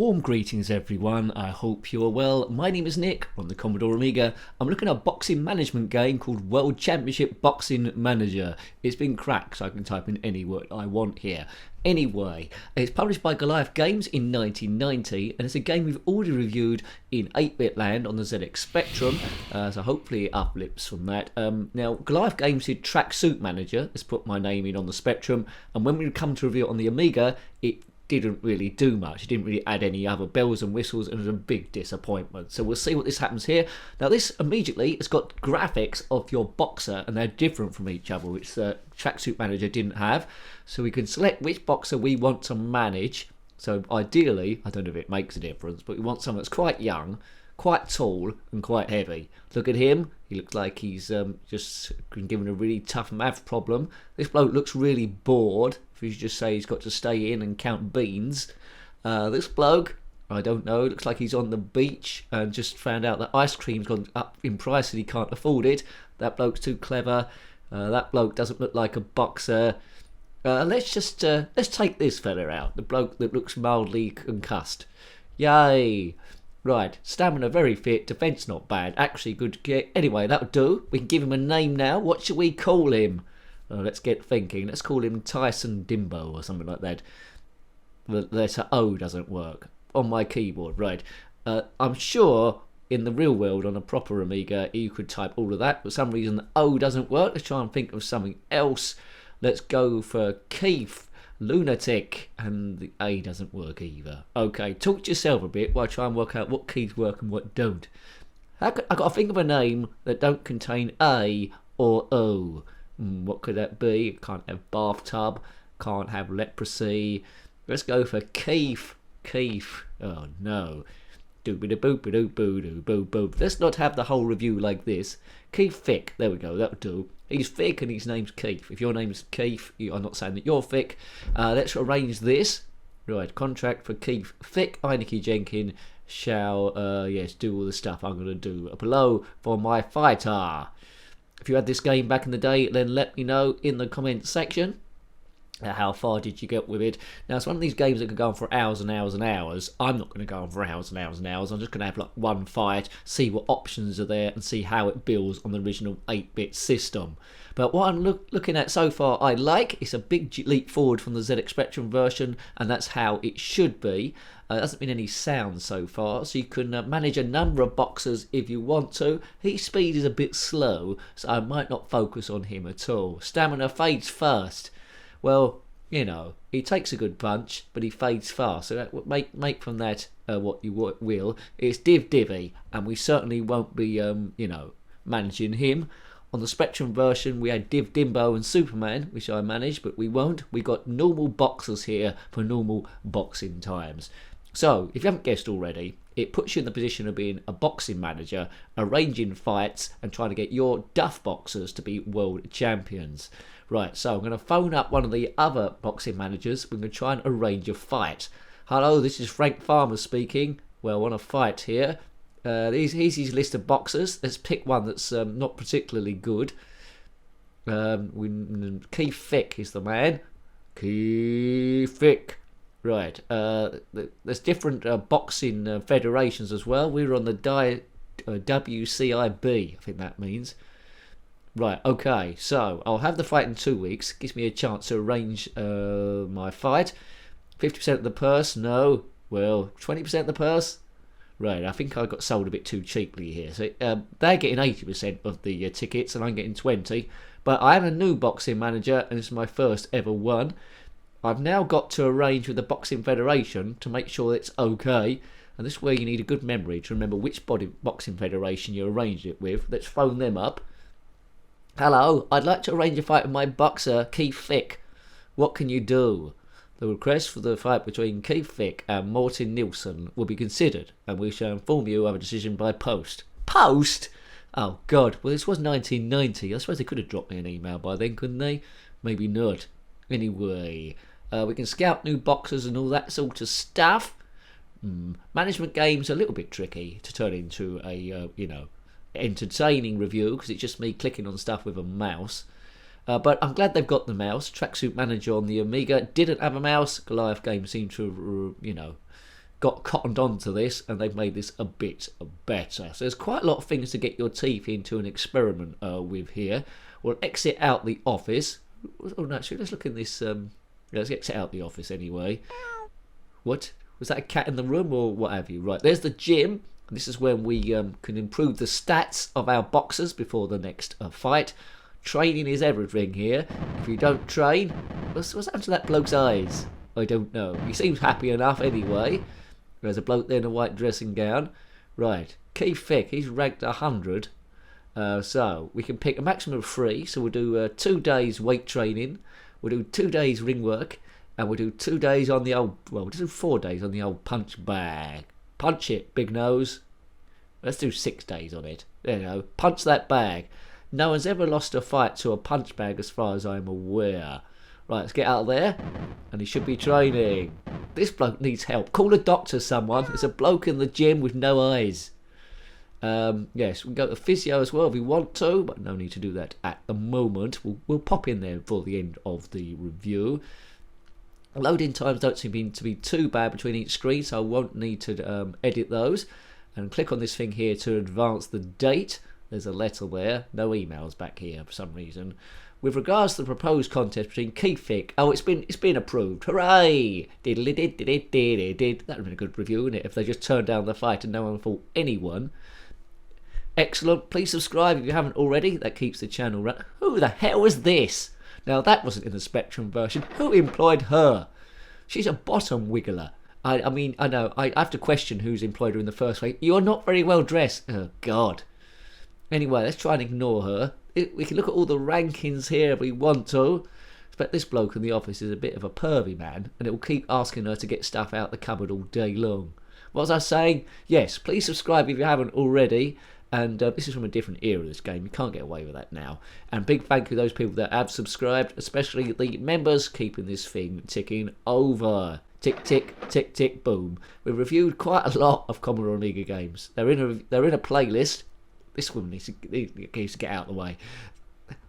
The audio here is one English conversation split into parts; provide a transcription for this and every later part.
Warm greetings everyone, I hope you're well. My name is Nick on the Commodore Amiga. I'm looking at a boxing management game called World Championship Boxing Manager. It's been cracked, so I can type in any word I want here. Anyway, it's published by Goliath Games in 1990, and it's a game we've already reviewed in 8-bit land on the ZX Spectrum, so hopefully it uplifts from that. Now, Goliath Games did Tracksuit Manager. Let's put my name in on the Spectrum, and when we come to review it on the Amiga, it didn't really do much. It didn't really add any other bells and whistles, and it was a big disappointment. So we'll see what this happens here. Now this immediately, it's got graphics of your boxer, and they're different from each other, which Tracksuit Manager didn't have. So we can select which boxer we want to manage. So ideally, I don't know if it makes a difference, but we want someone that's quite young, quite tall, and quite heavy. Look at him. He looks like he's just been given a really tough math problem. This bloke looks really bored. If you just say he's got to stay in and count beans. This bloke, I don't know, looks like he's on the beach and just found out that ice cream's gone up in price and he can't afford it. That bloke's too clever. That bloke doesn't look like a boxer. Let's take this fella out. The bloke that looks mildly concussed. Yay! Right, stamina very fit, defence not bad, actually good kick. Anyway, that'll do. We can give him a name now. What should we call him? Let's get thinking. Let's call him Tyson Dimbo or something like that. The letter O doesn't work on my keyboard, right. I'm sure in the real world on a proper Amiga you could type all of that, but for some reason the O doesn't work. Let's try and think of something else. Let's go for Keith. Lunatic, and the A doesn't work either. Okay, talk to yourself a bit while I try and work out what keys work and what don't. I've got to think of a name that don't contain A or O. What could that be? Can't have bathtub, can't have leprosy. Let's go for Keith. Keith. Oh no. Doobie-da-boop-a-doop-boo-doo-boo-boo. Let's not have the whole review like this. Keith Thick. There we go, that'll do. He's thick and his name's Keith. If your name's Keith, I'm not saying that you're thick. Let's arrange this. Right, contract for Keith Thick. Heineke Jenkins shall, yes, do all the stuff I'm going to do below for my fighter. If you had this game back in the day, then let me know in the comments section. How far did you get with it? Now, it's one of these games that can go on for hours and hours and hours. I'm not going to go on for hours and hours and hours. I'm just going to have like one fight, see what options are there, and see how it builds on the original 8-bit system. But what I'm looking at so far, I like. It's a big leap forward from the ZX Spectrum version, and that's how it should be. There hasn't been any sound so far, so you can manage a number of boxers if you want to. His speed is a bit slow, so I might not focus on him at all. Stamina fades first. Well, you know, he takes a good punch, but he fades fast. So that, make from that what you will. It's Divvy, and we certainly won't be, you know, managing him. On the Spectrum version, we had Dimbo and Superman, which I managed, but we won't. We got normal boxers here for normal boxing times. So, if you haven't guessed already, it puts you in the position of being a boxing manager, arranging fights, and trying to get your duff boxers to be world champions. Right, so I'm going to phone up one of the other boxing managers. We're going to try and arrange a fight. Hello, this is Frank Farmer speaking. Well, I want a fight here. Here's his list of boxers. Let's pick one that's not particularly good. Keith Thick is the man. Keith Thick. Right, there's different boxing federations as well. We're on the WCIB, I think that means. Right, okay, so I'll have the fight in 2 weeks. Gives me a chance to arrange my fight. 50% of the purse, no. Well, 20% of the purse? Right, I think I got sold a bit too cheaply here. So they're getting 80% of the tickets and I'm getting 20. But I am a new boxing manager and this is my first ever one. I've now got to arrange with the Boxing Federation to make sure it's okay. And this is where you need a good memory to remember which boxing federation you arranged it with. Let's phone them up. Hello, I'd like to arrange a fight with my boxer, Keith Thick. What can you do? The request for the fight between Keith Thick and Martin Nilsson will be considered, and we shall inform you of a decision by post. Post? Oh, God. Well, this was 1990. I suppose they could have dropped me an email by then, couldn't they? Maybe not. Anyway, we can scout new boxers and all that sort of stuff. Management games are a little bit tricky to turn into a, you know, entertaining review because it's just me clicking on stuff with a mouse. But I'm glad they've got the mouse. Tracksuit Manager on the Amiga didn't have a mouse. Goliath Games seemed to, you know, got cottoned onto this and they've made this a bit better. So there's quite a lot of things to get your teeth into and experiment with here. We'll exit out the office. Oh no, actually, let's look in this. Let's exit out the office anyway. What? Was that a cat in the room or what have you? Right, there's the gym. This is when we can improve the stats of our boxers before the next fight. Training is everything here. If you don't train, what's happened to that bloke's eyes? I don't know. He seems happy enough anyway. There's a bloke there in a white dressing gown. Right, Keith Fick, he's ranked 100. So we can pick a maximum of 3. So we'll do 2 days weight training. We'll do 2 days ring work. And we'll do 2 days on the old... Well, we'll do 4 days on the old punch bag. Punch it, big nose. Let's do 6 days on it. There you go. Punch that bag. No one's ever lost a fight to a punch bag as far as I'm aware. Right, let's get out of there. And he should be training. This bloke needs help. Call a doctor, someone. There's a bloke in the gym with no eyes. Yes, we can go to physio as well if we want to, but no need to do that at the moment. We'll pop in there for the end of the review. Loading times don't seem to be too bad between each screen, so I won't need to edit those. And click on this thing here to advance the date. There's a letter there. No emails back here for some reason. With regards to the proposed contest between Keith Fick, oh, it's been approved. Hooray! Diddly-did-did-did-did-did. That would have been a good review, wouldn't it, if they just turned down the fight and no one fought anyone. Excellent. Please subscribe if you haven't already. That keeps the channel running. Who the hell was this? Now, that wasn't in the Spectrum version. Who employed her? She's a bottom wiggler. I mean, I know. I have to question who's employed her in the first place. You're not very well dressed. Oh, God. Anyway, let's try and ignore her. We can look at all the rankings here if we want to. But this bloke in the office is a bit of a pervy man, and it will keep asking her to get stuff out the cupboard all day long. What was I saying? Yes, please subscribe if you haven't already. And this is from a different era of this game. You can't get away with that now. And big thank you to those people that have subscribed, especially the members keeping this thing ticking over. Tick, tick, tick, tick, boom. We've reviewed quite a lot of Commodore Amiga games. They're in a playlist. This woman needs to get out of the way.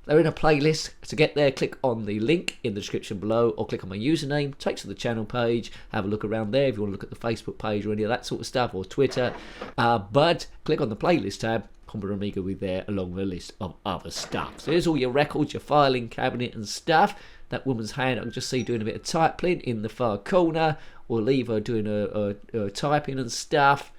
They're in a playlist. To get there, click on the link in the description below or click on my username. Takes to the channel page. Have a look around there if you want to look at the Facebook page or any of that sort of stuff, or Twitter. But click on the playlist tab. Commodore Amiga will be there along with a list of other stuff. So here's all your records, your filing cabinet and stuff. That woman's hand, I can just see doing a bit of typing in the far corner. We'll leave her doing her typing and stuff.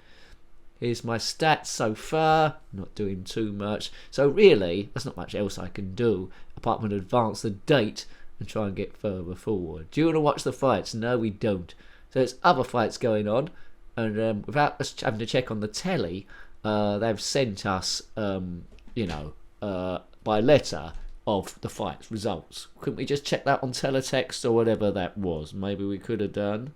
Here's my stats so far. Not doing too much. So really, there's not much else I can do apart from advance the date and try and get further forward. Do you want to watch the fights? No, we don't. So there's other fights going on, and without us having to check on the telly, they've sent us, by letter of the fight's results. Couldn't we just check that on teletext or whatever that was? Maybe we could have done.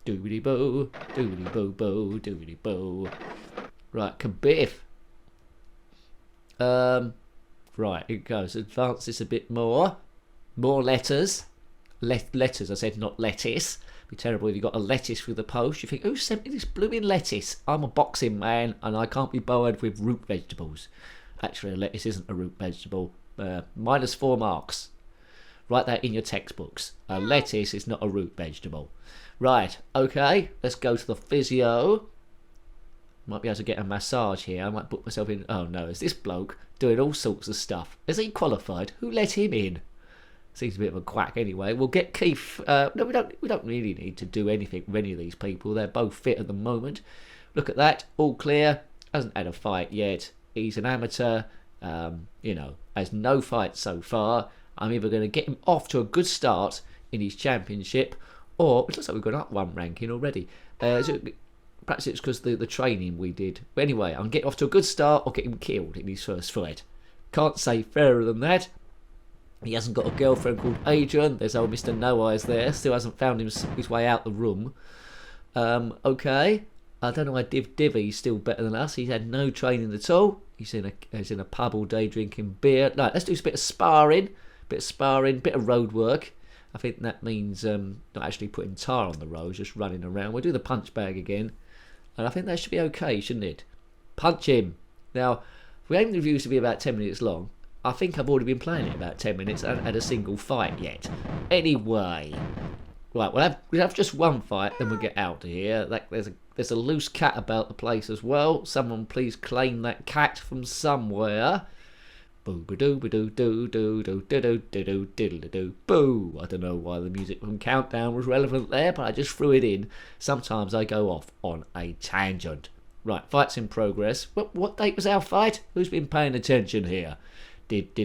Doobity boo, doobity boo boo, doobity boo. Right, Kabiff. Right, it goes. Advance this a bit more. More letters. Letters, I said, not lettuce. It'd be terrible if you got a lettuce through the post. You think, who sent me this blooming lettuce? I'm a boxing man and I can't be bothered with root vegetables. Actually, a lettuce isn't a root vegetable. -4 marks. Write that in your textbooks. A lettuce is not a root vegetable. Right, okay, let's go to the physio. Might be able to get a massage here. I might book myself in. Oh no, it's this bloke doing all sorts of stuff. Is he qualified? Who let him in? Seems a bit of a quack anyway. We'll get Keith. No, we don't really need to do anything with any of these people. They're both fit at the moment. Look at that, all clear. Hasn't had a fight yet. He's an amateur. Has no fight so far. I'm either going to get him off to a good start in his championship, or it looks like we've gone up 1 ranking already. Perhaps it's because the training we did. But anyway, I'm getting off to a good start or get him killed in his first fight. Can't say fairer than that. He hasn't got a girlfriend called Adrian. There's old Mr. No Eyes there. Still hasn't found his way out the room. Okay. I don't know why Divvy's still better than us. He's had no training at all. He's in a pub all day drinking beer. No, let's do a bit of sparring. Bit of road work. I think that means not actually putting tar on the road, just running around. We'll do the punch bag again. And I think that should be okay, shouldn't it? Punch him. Now, if we aim the reviews to be about 10 minutes long, I think I've already been playing it about 10 minutes. I haven't had a single fight yet. Anyway, Right, we'll have just one fight, then we'll get out of here. There's a loose cat about the place as well. Someone please claim that cat from somewhere. Boo ba doo ba doo doo doo doo doo doo doo doo doo boo. I don't know why the music from Countdown was relevant there, but I just threw it in. Sometimes I go off on a tangent. Right, fight's in progress. What date was our fight? Who's been paying attention here? That's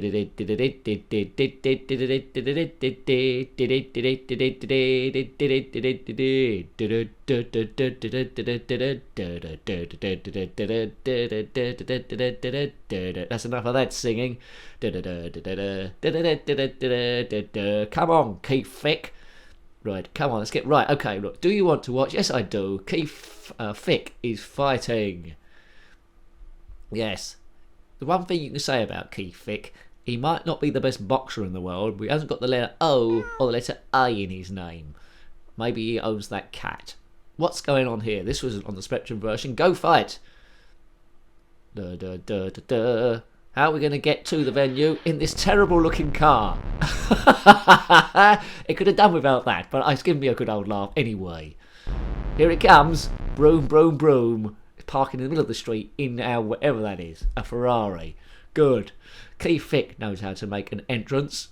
enough of that singing. Come on, Keith Fick. Right, come on, let's get right. Okay, look, do you want to watch? Yes, I do. Keith Fick is fighting. Yes. The one thing you can say about Keith Fick, he might not be the best boxer in the world, but he hasn't got the letter O or the letter A in his name. Maybe he owns that cat. What's going on here? This was on the Spectrum version. Go fight! How are we going to get to the venue in this terrible looking car? It could have done without that, but it's given me a good old laugh anyway. Here it comes. Broom, broom, broom. Parking in the middle of the street in our whatever that is, a Ferrari. Good. Keith Fick knows how to make an entrance.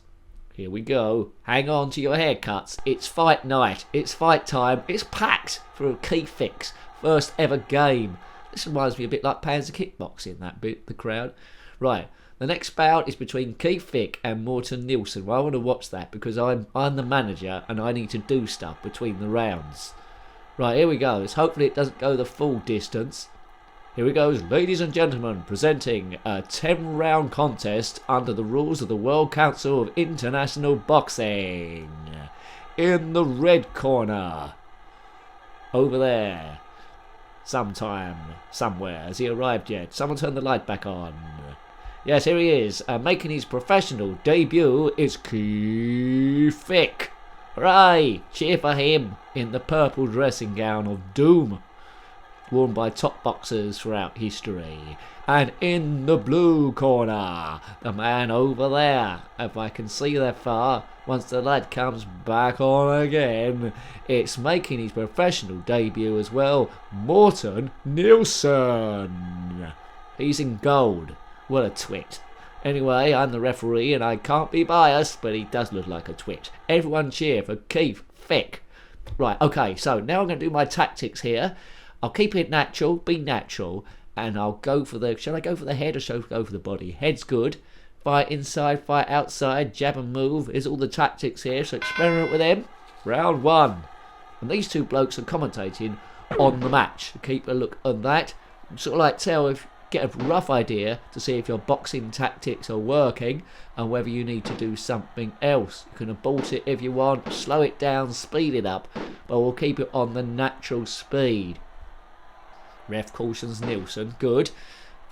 Here we go. Hang on to your haircuts. It's fight night. It's fight time. It's packed for Keith Fick's first ever game. This reminds me a bit like Panzer Kickboxing, that bit, the crowd. Right. The next bout is between Keith Fick and Morten Nielsen. Well, I want to watch that because I'm the manager and I need to do stuff between the rounds. Right, here we go. Hopefully it doesn't go the full distance. Here we go, ladies and gentlemen, presenting a 10-round contest under the rules of the World Council of International Boxing. In the red corner. Over there. Sometime, somewhere. Has he arrived yet? Someone turn the light back on. Yes, here he is. Making his professional debut is Keith Fick. Hooray! Cheer for him in the purple dressing gown of doom, worn by top boxers throughout history. And in the blue corner, the man over there, if I can see that far, once the light comes back on again, it's making his professional debut as well, Morten Nielsen. He's in gold. What a twit. Anyway, I'm the referee and I can't be biased, but he does look like a twit. Everyone cheer for Keith Fick. Right, okay, so now I'm going to do my tactics here. I'll keep it natural, be natural, and I'll go for the... Shall I go for the head or shall I go for the body? Head's good. Fight inside, fight outside, jab and move. Here's all the tactics here, so experiment with them. Round one. And these two blokes are commentating on the match. Keep a look on that. Sort of like get a rough idea to see if your boxing tactics are working and whether you need to do something else. You can abort it if you want, slow it down, speed it up, but we'll keep it on the natural speed. Ref cautions Nielsen. Good.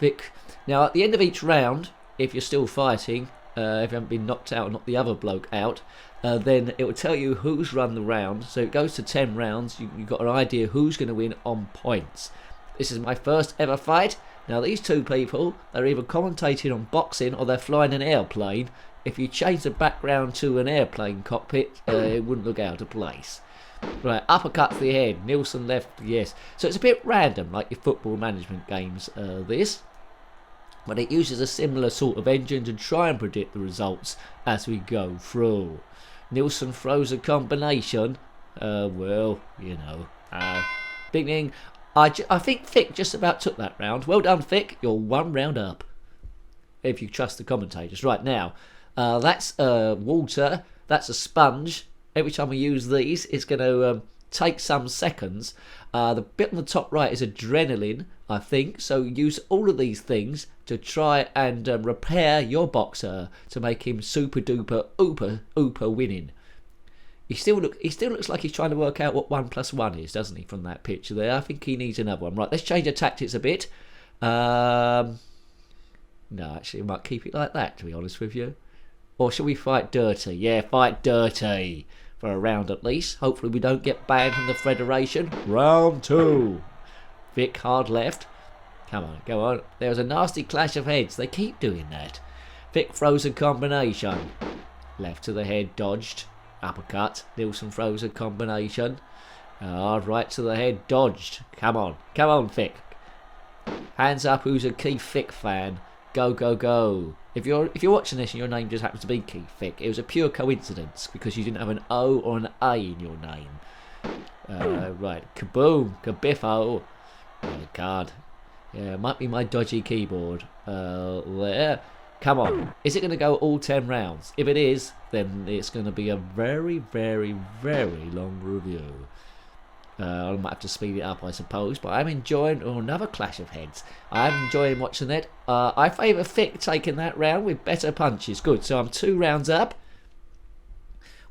Vic. Now at the end of each round, if you're still fighting, if you haven't been knocked out or knocked the other bloke out, then it will tell you who's run the round. So it goes to 10 rounds. You've got an idea who's going to win on points. This is my first ever fight. Now these two people, they're either commentating on boxing or they're flying an airplane. If you change the background to an airplane cockpit, it wouldn't look out of place. Right, uppercut to the head, Nielsen left, yes. So it's a bit random, like your football management games, this. But it uses a similar sort of engine to try and predict the results as we go through. Nielsen throws a combination. Well, you know. Big thing. I think Fick just about took that round. Well done, Fick. You're one round up. If you trust the commentators. Right, now, that's water. That's a sponge. Every time we use these, it's going to take some seconds. The bit on the top right is adrenaline, I think. So use all of these things to try and repair your boxer to make him super duper ooper winning. He still looks like he's trying to work out what 1 + 1 is, doesn't he, from that picture there? I think he needs another one. Right, let's change the tactics a bit. No, actually, I might keep it like that, to be honest with you. Or shall we fight dirty? Yeah, fight dirty. For a round at least. Hopefully we don't get banned from the Federation. Round 2. Vic, hard left. Come on, go on. There's a nasty clash of heads. They keep doing that. Vic throws a combination. Left to the head, dodged. uppercut. Nilsson throws a combination. Right to the head, dodged. Come on, Fick. Hands up, who's a Keith Fick fan? Go, go, go. If you're watching this and your name just happens to be Keith Fick, it was a pure coincidence because you didn't have an O or an A in your name. Right, kaboom, kabiffo. Oh, God. Yeah, it might be my dodgy keyboard. There. Come on. Is it going to go all 10 rounds? If it is, then it's going to be a very, very, very long review. I might have to speed it up, I suppose, but I'm enjoying another clash of heads. I'm enjoying watching it. I favour Fick taking that round with better punches. Good, so I'm 2 rounds up.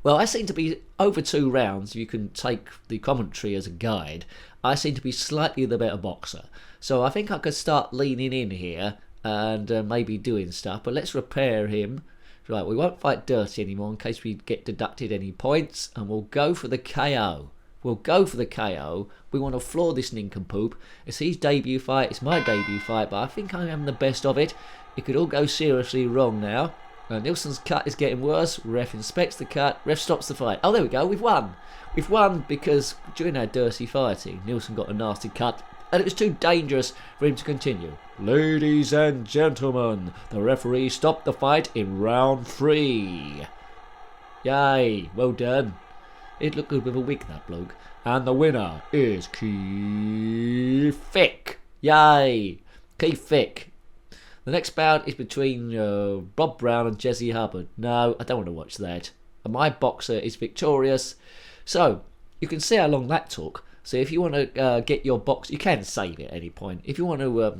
Well, I seem to be over 2 rounds. You can take the commentary as a guide. I seem to be slightly the better boxer. So I think I could start leaning in here and maybe doing stuff. But let's repair him. Right, we won't fight dirty anymore in case we get deducted any points. And we'll go for the KO. We'll go for the KO. We want to floor this nincompoop. It's his debut fight. It's my debut fight. But I think I'm having the best of it. It could all go seriously wrong now. Nilsson's cut is getting worse. Ref inspects the cut. Ref stops the fight. Oh, there we go. We've won. We've won because during our dirty fighting, Nilsson got a nasty cut. And it was too dangerous for him to continue. Ladies and gentlemen, the referee stopped the fight in round 3. Yay. Well done. It looked good with a wig, that bloke. And the winner is Keith Fick. Yay. Keith Fick. The next bout is between Bob Brown and Jesse Hubbard. No, I don't want to watch that. My boxer is victorious. So, you can see how long that took. So if you want to get your box, you can save it at any point. If you want to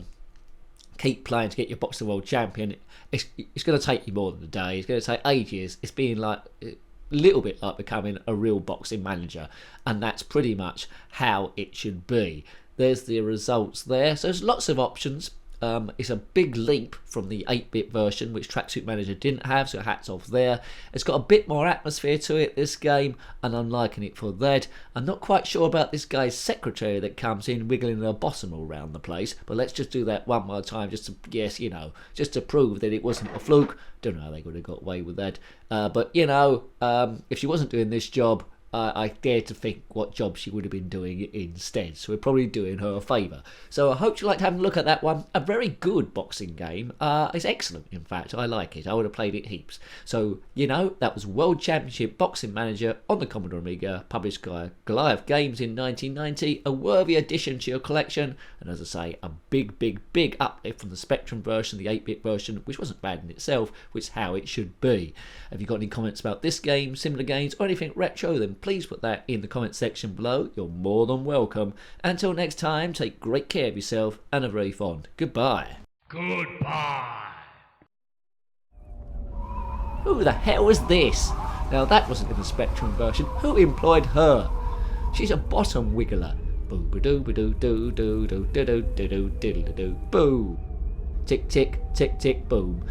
keep playing to get your boxer world champion, it's going to take you more than a day. It's going to take ages. It's being like a little bit like becoming a real boxing manager. And that's pretty much how it should be. There's the results there. So there's lots of options. It's a big leap from the 8-bit version, which Tracksuit Manager didn't have, so hats off there. It's got a bit more atmosphere to it, this game, and I'm liking it for that. I'm not quite sure about this guy's secretary that comes in wiggling her bottom all around the place, but let's just do that one more time, just to, yes, you know, just to prove that it wasn't a fluke. Don't know how they would have got away with that. But, you know, if she wasn't doing this job, I dare to think what job she would have been doing instead. So we're probably doing her a favour. So I hope you liked having a look at that one. A very good boxing game. It's excellent, in fact. I like it. I would have played it heaps. So, you know, that was World Championship Boxing Manager on the Commodore Amiga, published by Goliath Games in 1990. A worthy addition to your collection. And as I say, a big, big, big uplift from the Spectrum version, the 8-bit version, which wasn't bad in itself, which is how it should be. Have you got any comments about this game, similar games, or anything retro, then please put that in the comment section below. You're more than welcome. Until next time, take great care of yourself and are very fond. Goodbye. Goodbye. Who the hell was this? Now that wasn't in the Spectrum version. Who employed her? She's a bottom wiggler. Boo ba doo ba doo doo doo doo doo doo doo doo doo doo. Boo. Tick tick tick tick boom.